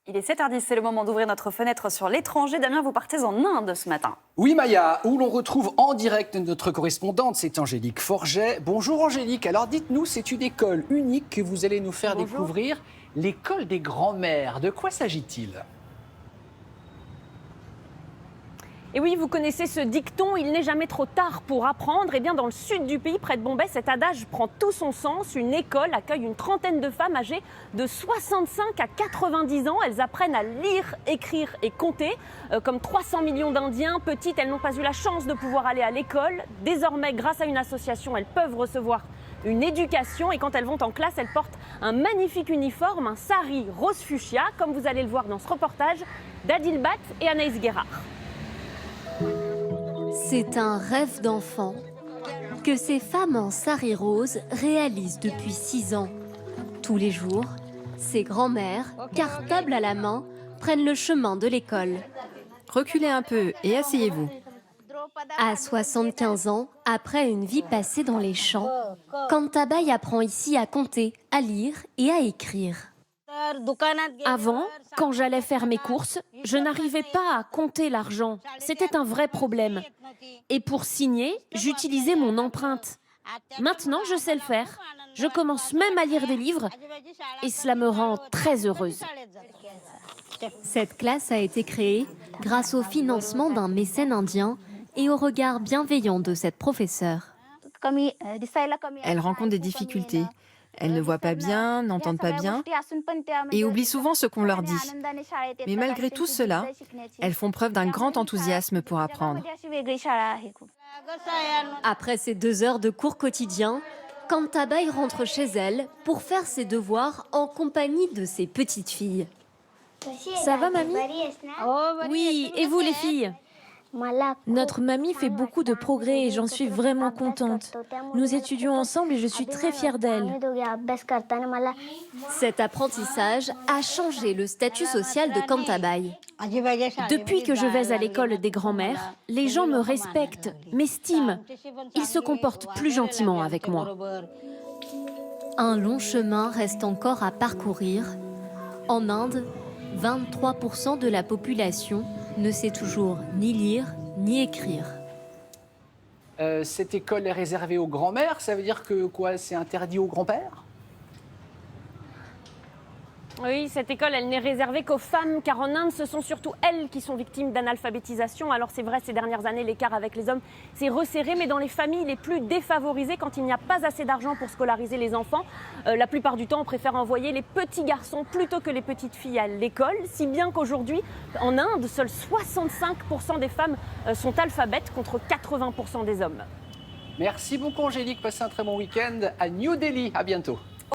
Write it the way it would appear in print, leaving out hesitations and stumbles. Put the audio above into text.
Il est 7h10, c'est le moment d'ouvrir notre fenêtre sur l'étranger. Damien, vous partez en Inde ce matin. Oui Maya, où l'on retrouve en direct notre correspondante, c'est Angélique Forget. Bonjour Angélique, alors dites-nous, c'est une école unique que vous allez nous faire découvrir, l'école des grands-mères. De quoi s'agit-il ? Et oui, vous connaissez ce dicton, il n'est jamais trop tard pour apprendre. Et bien dans le sud du pays, près de Bombay, cet adage prend tout son sens. Une école accueille une trentaine de femmes âgées de 65 à 90 ans. Elles apprennent à lire, écrire et compter. Comme 300 millions d'Indiens, petites, elles n'ont pas eu la chance de pouvoir aller à l'école. Désormais, grâce à une association, elles peuvent recevoir une éducation. Et quand elles vont en classe, elles portent un magnifique uniforme, un sari rose fuchsia, comme vous allez le voir dans ce reportage d'Adil Bhatt et Anaïs Guérard. C'est un rêve d'enfant que ces femmes en sari rose réalisent depuis 6 ans. Tous les jours, ces grands-mères, cartable à la main, prennent le chemin de l'école. Reculez un peu et asseyez-vous. À 75 ans, après une vie passée dans les champs, Kantabai apprend ici à compter, à lire et à écrire. Avant, quand j'allais faire mes courses, je n'arrivais pas à compter l'argent. C'était un vrai problème. Et pour signer, j'utilisais mon empreinte. Maintenant, je sais le faire. Je commence même à lire des livres et cela me rend très heureuse. Cette classe a été créée grâce au financement d'un mécène indien et au regard bienveillant de cette professeure. Elles rencontrent des difficultés. Elles ne voient pas bien, n'entendent pas bien et oublient souvent ce qu'on leur dit. Mais malgré tout cela, elles font preuve d'un grand enthousiasme pour apprendre. Après ces 2 heures de cours quotidiens, Kantabai rentre chez elle pour faire ses devoirs en compagnie de ses petites filles. Ça va, mamie ? Oui, et vous les filles ? Notre mamie fait beaucoup de progrès et j'en suis vraiment contente. Nous étudions ensemble et je suis très fière d'elle. Cet apprentissage a changé le statut social de Kantabai. Depuis que je vais à l'école des grands-mères, les gens me respectent, m'estiment. Ils se comportent plus gentiment avec moi. Un long chemin reste encore à parcourir. En Inde, 23% de la population ne sait toujours ni lire ni écrire. Cette école est réservée aux grands-mères, ça veut dire que quoi, c'est interdit aux grands-pères ? Oui, cette école, elle n'est réservée qu'aux femmes, car en Inde, ce sont surtout elles qui sont victimes d'analphabétisation. Alors c'est vrai, ces dernières années, l'écart avec les hommes s'est resserré, mais dans les familles les plus défavorisées, quand il n'y a pas assez d'argent pour scolariser les enfants, la plupart du temps, on préfère envoyer les petits garçons plutôt que les petites filles à l'école, si bien qu'aujourd'hui, en Inde, seuls 65% des femmes sont alphabètes contre 80% des hommes. Merci beaucoup Angélique, passez un très bon week-end à New Delhi, à bientôt.